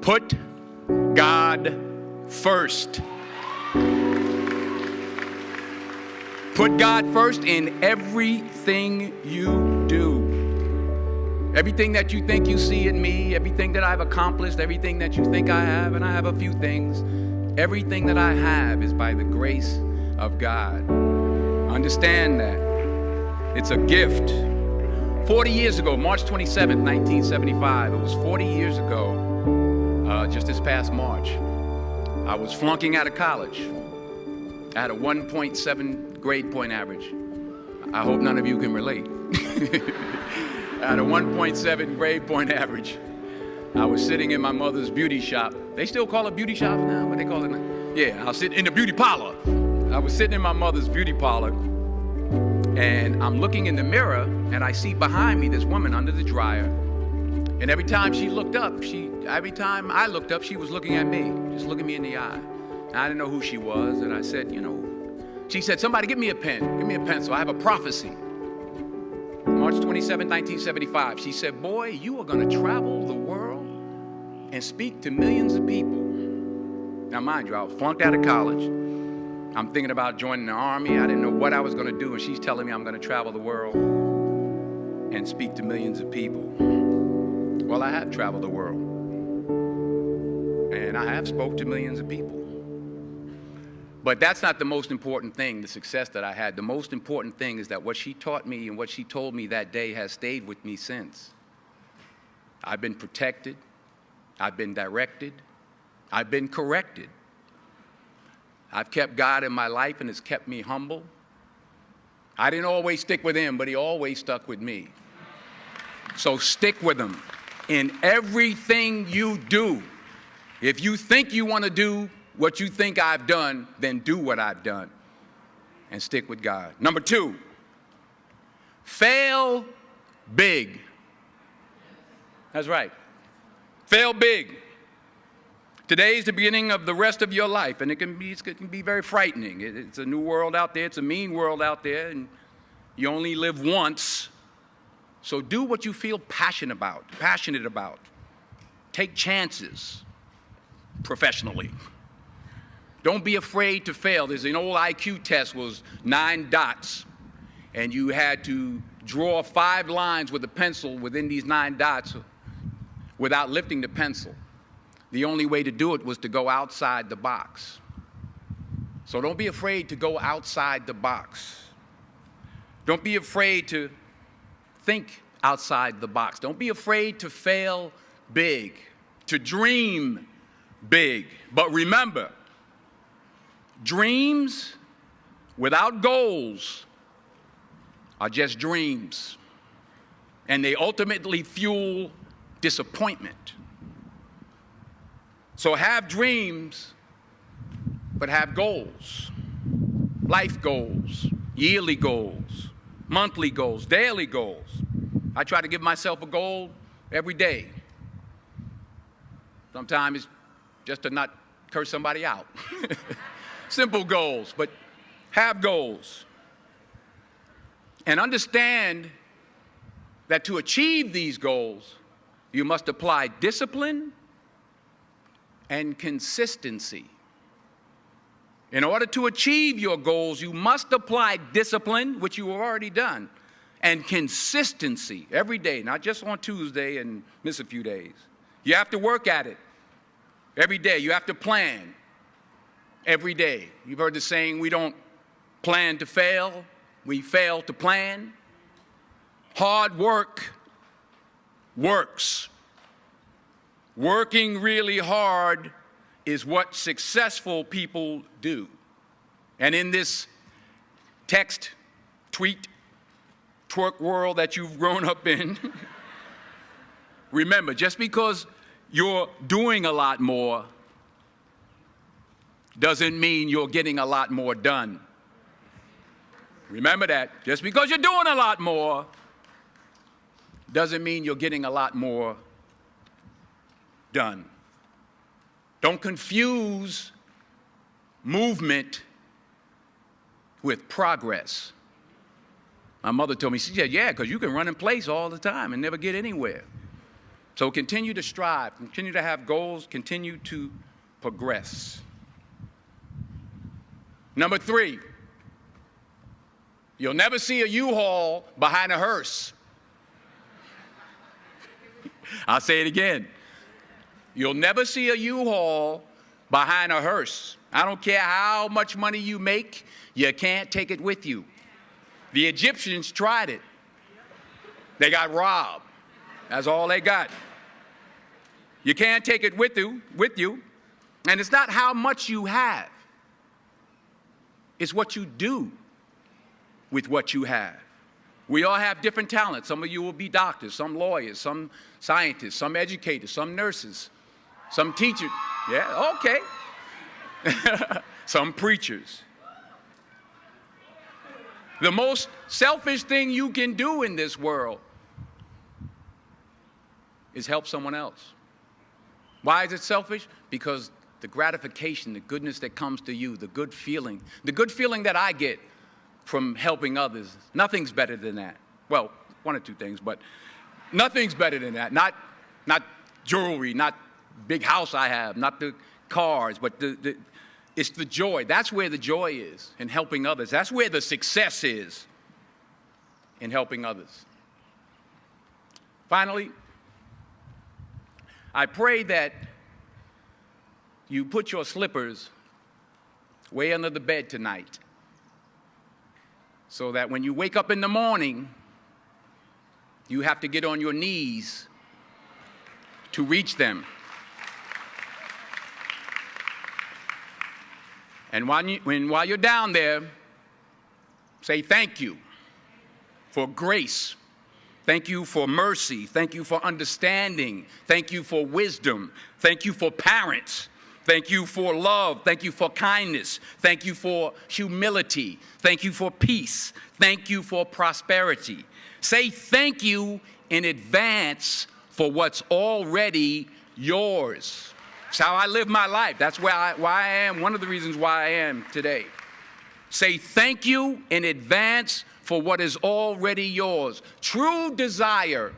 Put God first. Put God first in everything you do. Everything that you think you see in me, everything that I've accomplished, everything that you think I have, and I have a few things, everything that I have is by the grace of God. Understand that. It's a gift. 40 years ago, March 27th, 1975, it was 40 years ago, just this past March, I was flunking out of college. I had a 1.7 grade point average. I hope none of you can relate. I had a 1.7 grade point average. I was sitting in my mother's beauty shop. They still call it beauty shop now? What they call it now? Yeah, I was sitting in the beauty parlor. I was sitting in my mother's beauty parlor, and I'm looking in the mirror, and I see behind me this woman under the dryer. And every time she looked up, every time I looked up, she was looking at me, just looking me in the eye. And I didn't know who she was, and I said, she said, somebody give me a pen, give me a pencil, I have a prophecy. March 27, 1975, she said, boy, you are gonna travel the world and speak to millions of people. Now mind you, I was flunked out of college. I'm thinking about joining the army. I didn't know what I was gonna do, and she's telling me I'm gonna travel the world and speak to millions of people. Well, I have traveled the world, and I have spoke to millions of people. But that's not the most important thing, the success that I had. The most important thing is that what she taught me and what she told me that day has stayed with me since. I've been protected, I've been directed, I've been corrected. I've kept God in my life, and it's kept me humble. I didn't always stick with him, but he always stuck with me. So stick with him in everything you do. If you think you want to do what you think I've done, then do what I've done and stick with God. Number 2, fail big. That's right. Fail big. Today is the beginning of the rest of your life, and it can be very frightening. It's a new world out there. It's a mean world out there, and you only live once. So do what you feel passionate about. Take chances professionally. Don't be afraid to fail. There's an old IQ test, was 9 dots, and you had to draw 5 lines with a pencil within these 9 dots without lifting the pencil. The only way to do it was to go outside the box. So don't be afraid to go outside the box. Don't be afraid to think outside the box. Don't be afraid to fail big, to dream big. But remember, dreams without goals are just dreams, and they ultimately fuel disappointment. So have dreams, but have goals. Life goals, yearly goals, monthly goals, daily goals. I try to give myself a goal every day. Sometimes it's just to not curse somebody out. Simple goals, but have goals. And understand that to achieve these goals, you must apply discipline and consistency. In order to achieve your goals, you must apply discipline, which you have already done, and consistency every day, not just on Tuesday and miss a few days. You have to work at it every day. You have to plan every day. You've heard the saying, we don't plan to fail, we fail to plan. Hard work works. Working really hard is what successful people do. And in this text, tweet, twerk world that you've grown up in, remember, just because you're doing a lot more doesn't mean you're getting a lot more done. Remember that. Just because you're doing a lot more doesn't mean you're getting a lot more done. Don't confuse movement with progress. My mother told me, she said, yeah, because you can run in place all the time and never get anywhere. So continue to strive, continue to have goals, continue to progress. Number 3, you'll never see a U-Haul behind a hearse. I'll say it again. You'll never see a U-Haul behind a hearse. I don't care how much money you make, you can't take it with you. The Egyptians tried it. They got robbed. That's all they got. You can't take it with you. And it's not how much you have. It's what you do with what you have. We all have different talents. Some of you will be doctors, some lawyers, some scientists, some educators, some nurses, some teachers. Yeah, okay. Some preachers. The most selfish thing you can do in this world is help someone else. Why is it selfish? Because the gratification, the goodness that comes to you, the good feeling that I get from helping others, nothing's better than that. Well, one or two things, but nothing's better than that. Not jewelry, not big house I have, not the cars, but it's the joy. That's where the joy is, in helping others. That's where the success is, in helping others. Finally, I pray that you put your slippers way under the bed tonight, so that when you wake up in the morning, you have to get on your knees to reach them. And while you're down there, say thank you for grace. Thank you for mercy. Thank you for understanding. Thank you for wisdom. Thank you for parents. Thank you for love. Thank you for kindness. Thank you for humility. Thank you for peace. Thank you for prosperity. Say thank you in advance for what's already yours. It's how I live my life. That's why I am, one of the reasons why I am today. Say thank you in advance for what is already yours. True desire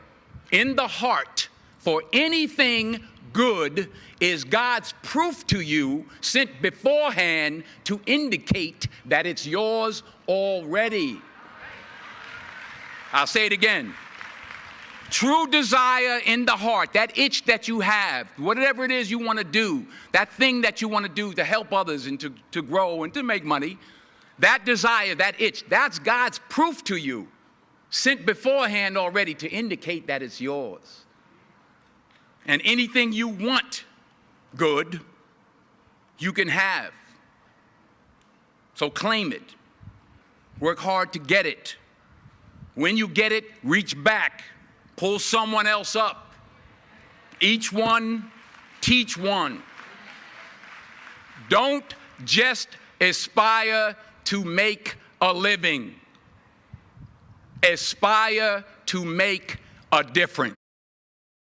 in the heart for anything good is God's proof to you, sent beforehand to indicate that it's yours already. I'll say it again. True desire in the heart, that itch that you have, whatever it is you want to do, that thing that you want to do to help others and to grow and to make money, that desire, that itch, that's God's proof to you, sent beforehand already to indicate that it's yours. And anything you want good, you can have. So claim it. Work hard to get it. When you get it, reach back. Pull someone else up. Each one, teach one. Don't just aspire to make a living. Aspire to make a difference.